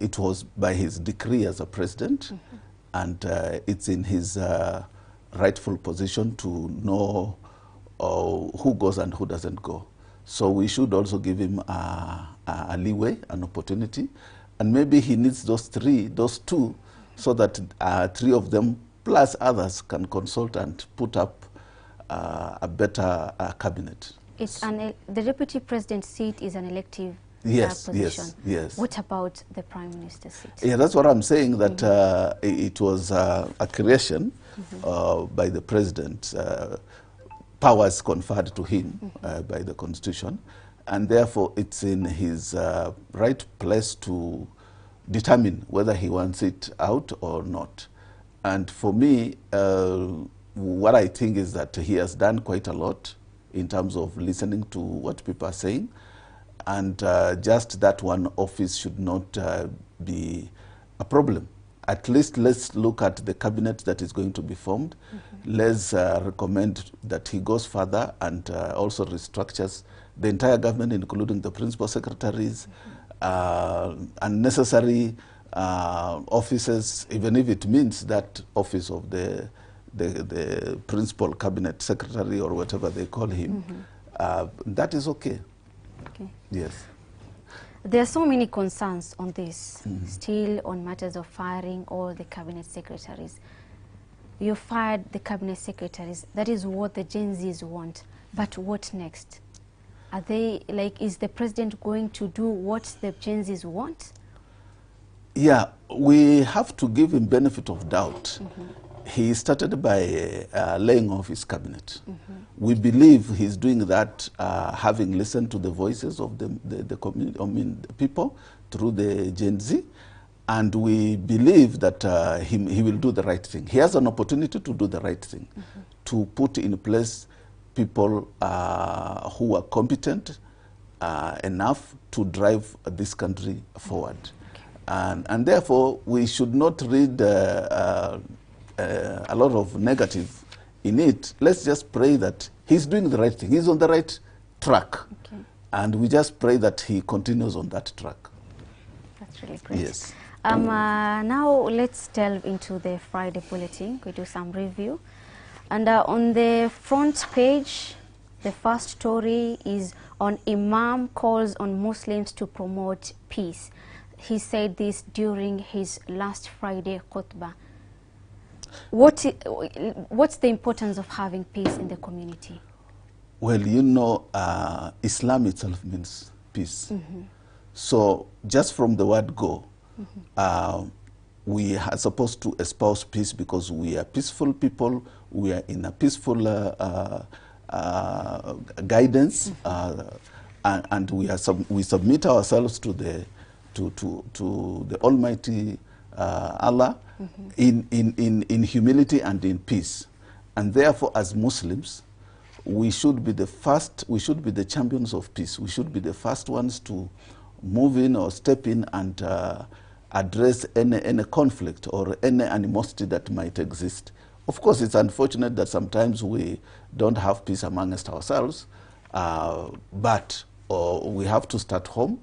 it was by his decree as a president, and it's in his rightful position to know who goes and who doesn't go. So we should also give him a leeway, an opportunity, and maybe he needs those two, so that 3 of them plus others can consult and put up a better cabinet. It's the deputy president's seat is an elective position. Yes. What about the prime minister's seat? Yeah, that's what I'm saying, that it was a creation by the president, powers conferred to him by the constitution, and therefore it's in his right place to determine whether he wants it out or not. And for me, what I think is that he has done quite a lot in terms of listening to what people are saying, and just that one office should not be a problem. At least let's look at the cabinet that is going to be formed. Let's recommend that he goes further and also restructures the entire government, including the principal secretaries, unnecessary offices, even if it means that office of the principal cabinet secretary or whatever they call him. That is okay. Yes. There are so many concerns on this, still on matters of firing all the cabinet secretaries. You fired the cabinet secretaries. That is what the Gen Zs want. But what next? Are they, like, is the president going to do what the Gen Zs want? Yeah, we have to give him benefit of doubt. He started by laying off his cabinet. We believe he's doing that having listened to the voices of the community, the people through the Gen Z, and we believe that he will do the right thing. He has an opportunity to do the right thing, to put in place people who are competent enough to drive this country forward. And therefore, we should not read a lot of negative in it. Let's just pray that he's doing the right thing. He's on the right track. And we just pray that he continues on that track. That's really great. Yes. Now let's delve into the Friday bulletin. We do some review. And on the front page, the first story is on Imam calls on Muslims to promote peace. He said this during his last Friday khutbah. What's the importance of having peace in the community? Well, you know, Islam itself means peace. So just from the word go, we are supposed to espouse peace because we are peaceful people. We are in a peaceful guidance, and we submit ourselves to the Almighty Allah in humility and in peace. And therefore, as Muslims, we should be the first, we should be the champions of peace. We should be the first ones to move in or step in and address any conflict or any animosity that might exist. Of course, it's unfortunate that sometimes we don't have peace amongst ourselves, but we have to start home.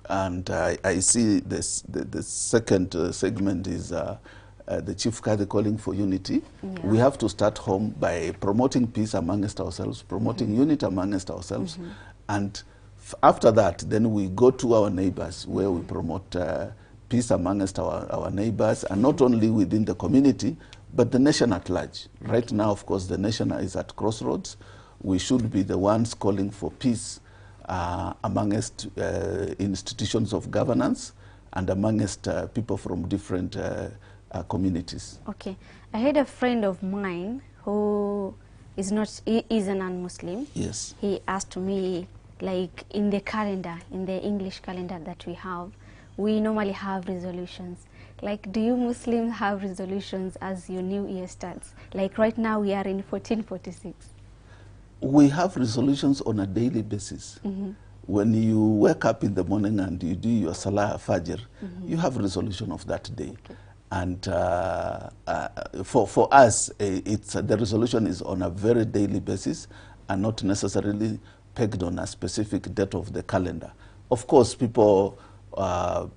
And I see this, the second segment is the Chief Kadhi calling for unity. We have to start home by promoting peace amongst ourselves, promoting unity amongst ourselves. And after that, then we go to our neighbors where we promote peace amongst our neighbors, and not only within the community, but the nation at large. Right now, of course, the nation is at crossroads. We should be the ones calling for peace amongst institutions of governance and amongst people from different communities. Okay. I had a friend of mine who is a non-Muslim. Yes. He asked me, like, in the calendar, in the English calendar that we have, we normally have resolutions. Like, do you Muslims have resolutions as your new year starts? Like right now we are in 1446. We have resolutions on a daily basis. When you wake up in the morning and you do your Salah Fajr, you have a resolution of that day. And for us, the resolution is on a very daily basis and not necessarily pegged on a specific date of the calendar. Of course, people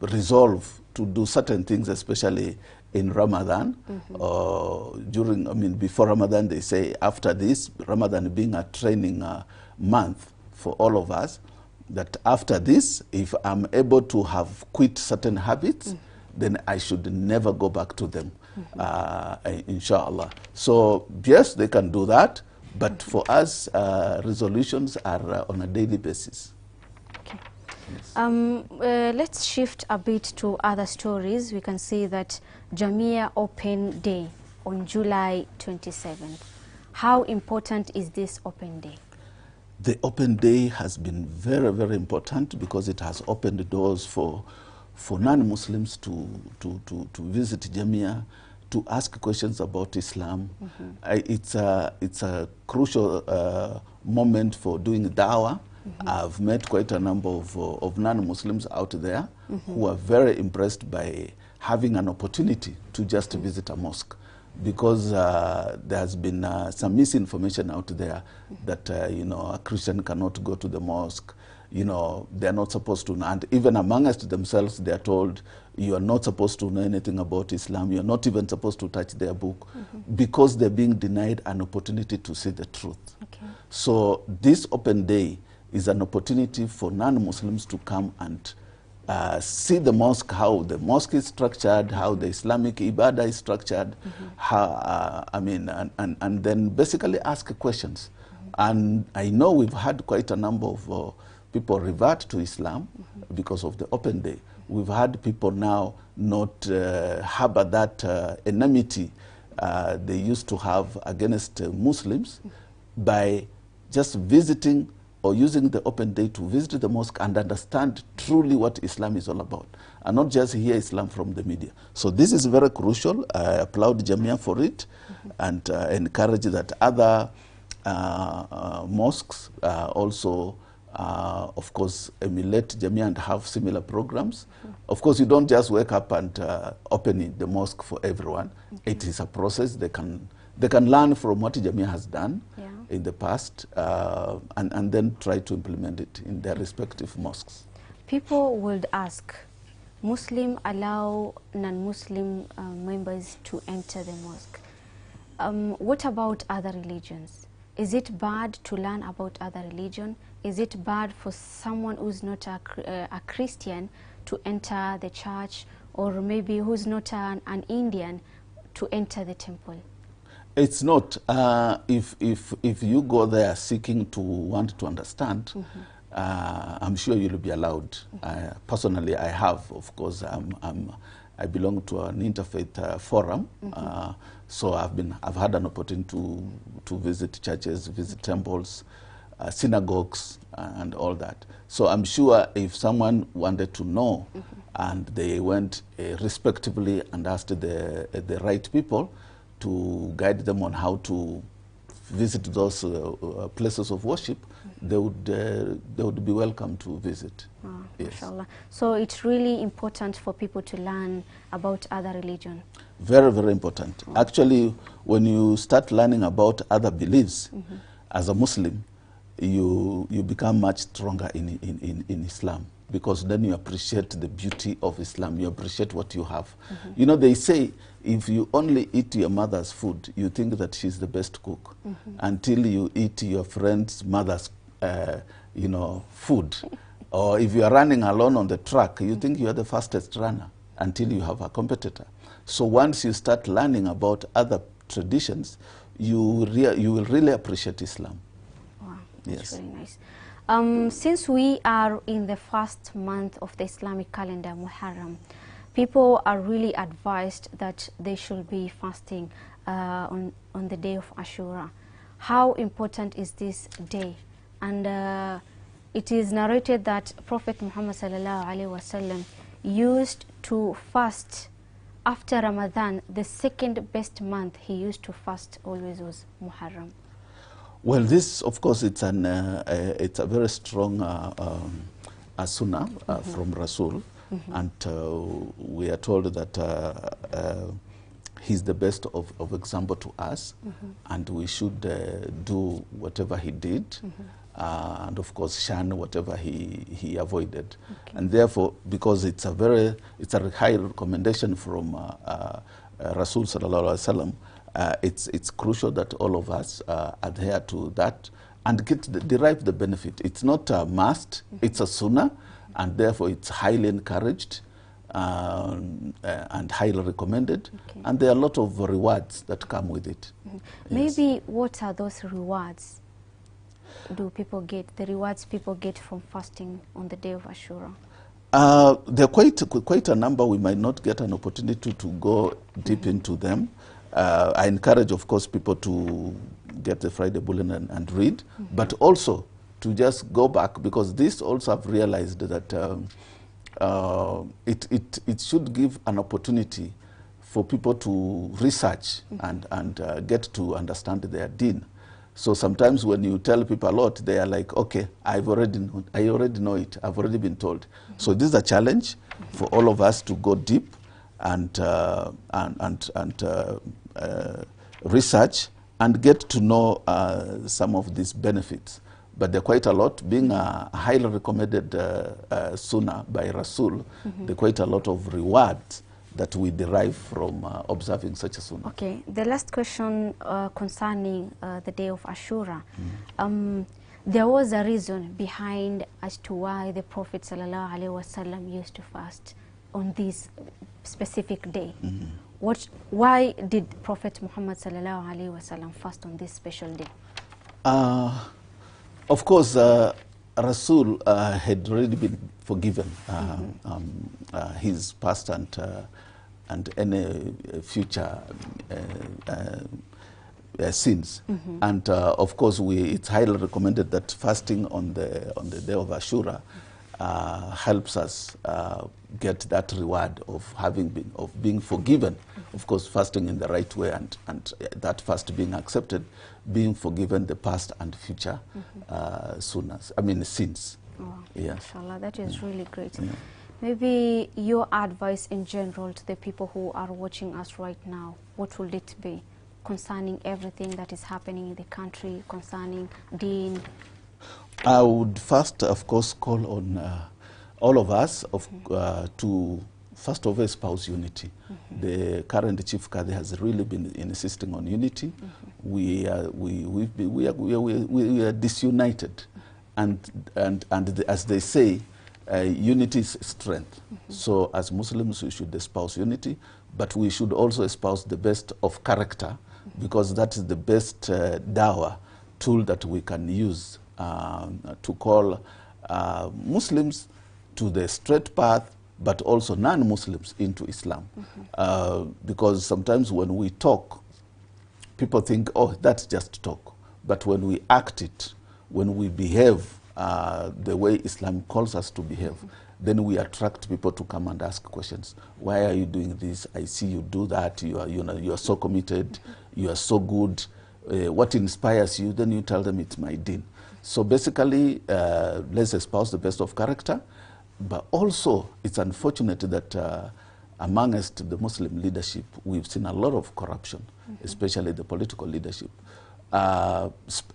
resolve to do certain things, especially in Ramadan, or during, I mean, before Ramadan, they say after this, Ramadan being a training month for all of us, that after this, if I'm able to have quit certain habits, then I should never go back to them, inshallah. So yes, they can do that, but for us, resolutions are on a daily basis. Okay. Let's shift a bit to other stories. We can see that Jamia Open Day on July 27th. How important is this Open Day? The Open Day has been very, very important because it has opened the doors for non-Muslims to visit Jamia, to ask questions about Islam. It's a crucial moment for doing dawah. I've met quite a number of non-Muslims out there who are very impressed by having an opportunity to just visit a mosque, because there has been some misinformation out there that you know, a Christian cannot go to the mosque. You know, they're not supposed to, and even amongst themselves, they are told, you are not supposed to know anything about Islam. You are not even supposed to touch their book, because they're being denied an opportunity to see the truth. Okay. So this Open Day is an opportunity for non-Muslims to come and see the mosque, how the mosque is structured, how the Islamic ibadah is structured, how, I mean, and then basically ask questions. And I know we've had quite a number of people revert to Islam because of the Open Day. We've had people now not harbor that enmity they used to have against Muslims by just visiting or using the Open Day to visit the mosque and understand truly what Islam is all about, and not just hear Islam from the media. So this is very crucial. I applaud Jamia for it, and encourage that other mosques also, of course, emulate Jamia and have similar programs. Of course, you don't just wake up and open the mosque for everyone. It is a process. They can learn from what Jamia has done in the past, and then try to implement it in their respective mosques. People would ask, Muslim allow non-Muslim members to enter the mosque. What about other religions? Is it bad to learn about other religion? Is it bad for someone who's not a Christian to enter the church, or maybe who's not an Indian to enter the temple? It's not. If you go there seeking to want to understand, I'm sure you'll be allowed. Personally, I have. Of course, I belong to an interfaith forum, so I've had an opportunity to visit churches, visit temples, synagogues, and all that. So I'm sure if someone wanted to know, and they went respectively and asked the right people to guide them on how to visit those places of worship, they would be welcome to visit. Yes. Inshallah. So it's really important for people to learn about other religion. Very, very important. Actually, when you start learning about other beliefs, as a Muslim, you become much stronger in Islam, because then you appreciate the beauty of Islam. You appreciate what you have. You know, they say, if you only eat your mother's food, you think that she's the best cook, until you eat your friend's mother's, you know, food. Or if you are running alone on the track, you think you are the fastest runner until you have a competitor. So once you start learning about other traditions, you will really appreciate Islam. Wow, that's very nice. Since we are in the first month of the Islamic calendar, Muharram, people are really advised that they should be fasting on the day of Ashura. How important is this day? And it is narrated that Prophet Muhammad sallallahu alaihi wasallam used to fast after Ramadan. The second best month he used to fast always was Muharram. Well, this, of course, it's a very strong sunnah from Rasul, and we are told that he's the best of example to us, and we should do whatever he did. and of course shun whatever he avoided. Okay. And therefore, because it's a high recommendation from Rasul sallallahu alaihi wasallam, it's crucial that all of us adhere to that and derive the benefit. It's not a must, it's a sunnah, and therefore it's highly encouraged and highly recommended. Okay. And there are a lot of rewards that come with it. Maybe what are those rewards? Do people get the rewards people get from fasting on the day of Ashura? There are quite a number. We might not get an opportunity to go deep into them. I encourage, of course, people to get the Friday Bulletin and read, but also to just go back, because this also I've realized that it should give an opportunity for people to research and get to understand their deen. So sometimes when you tell people a lot, they are like, okay, I already know it. I've already been told. So this is a challenge for all of us to go deep and research and get to know some of these benefits. But there are quite a lot. Being a highly recommended sunnah by Rasul, there are quite a lot of rewards that we derive from observing such a sunnah. Okay, the last question concerning the day of Ashura. There was a reason behind as to why the Prophet ﷺ used to fast on this specific day. Why did Prophet Muhammad ﷺ fast on this special day? Of course, Rasul had already been forgiven his past and any future sins. And of course, it's highly recommended that fasting on the day of Ashura helps us get that reward of being forgiven. Of course, fasting in the right way and that fast being accepted, being forgiven the past and future sins. Oh, inshallah, that is really great. Maybe your advice in general to the people who are watching us right now, what will it be concerning everything that is happening in the country, concerning deen? I would first, of course, call on all of us to first of all espouse unity. The current Chief Qadi has really been insisting on unity. We are disunited, and as they say, unity is strength. So as Muslims, we should espouse unity, but we should also espouse the best of character, because that is the best dawah tool that we can use to call Muslims to the straight path, but also non-Muslims into Islam. Because sometimes when we talk, people think, oh, that's just talk. But when we act it, when we behave the way Islam calls us to behave, then we attract people to come and ask questions. Why are you doing this? I see you do that. You are so committed. You are so good. What inspires you? Then you tell them it's my deen. So basically, let's espouse the best of character. But also, it's unfortunate that amongst the Muslim leadership, we've seen a lot of corruption, especially the political leadership.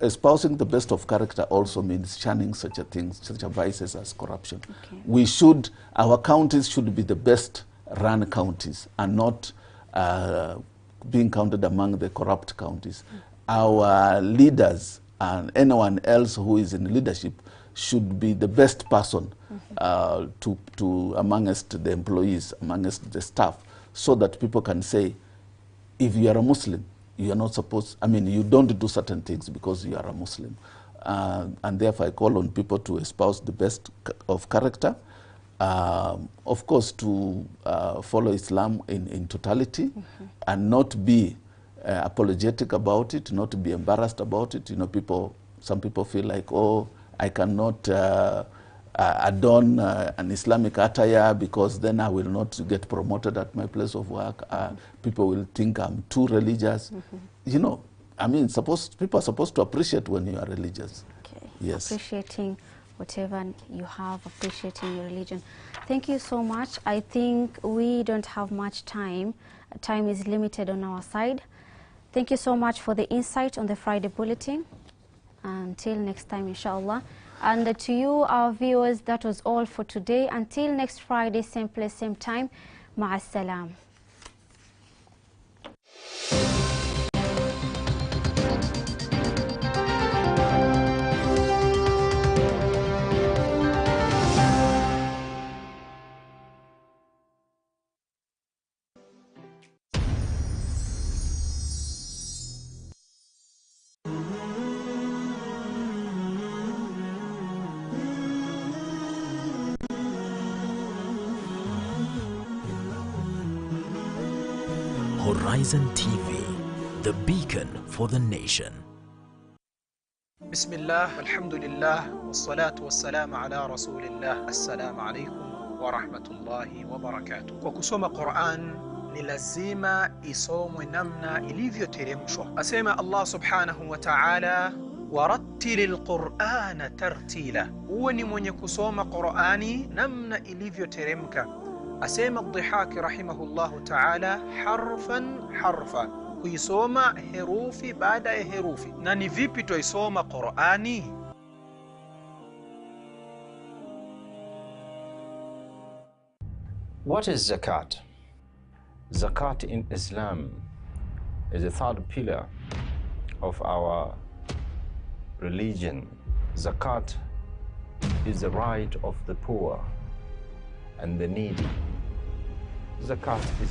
Espousing the best of character also means shunning such a vices as corruption. Our counties should be the best run counties and not being counted among the corrupt counties. Our leaders and anyone else who is in leadership should be the best person to amongst the employees, amongst the staff, so that people can say, if you are a Muslim, you are not supposed, you don't do certain things because you are a Muslim. And therefore I call on people to espouse the best of character, of course to follow Islam in totality, and not be apologetic about it, not to be embarrassed about it. Some people feel like, oh, I cannot adorn an Islamic attire because then I will not get promoted at my place of work. People will think I'm too religious. People are supposed to appreciate when you are religious. Okay. Yes. Appreciating whatever you have, appreciating your religion. Thank you so much. I think we don't have much time. Time is limited on our side. Thank you so much for the insight on the Friday Bulletin. Until next time, inshallah. And to you, our viewers, that was all for today. Until next Friday, same place, same time. Ma'as-salam. Horizon TV, the beacon for the nation. Bismillah, alhamdulillah, wassalatu wassalamu ala rasulillah. Assalamu alaikum wa rahmatullahi wa barakatuh. Kwa kusoma Qur'an ni lazima isomwe namna ilivyoteremshwa. Asema Allah subhanahu wa ta'ala, warattilil Qur'ana tartila. Uwe ni mwenye kusoma Qur'ani namna ilivyoteremka. Asema Dhihaki rahimahullahu ta'ala, harfan harfa, kuisoma herufi baada ya herufi. Na ni vipi tuisoma Qur'ani? What is zakat? Zakat in Islam is a third pillar of our religion. Zakat is the right of the poor and the needy. Zakat is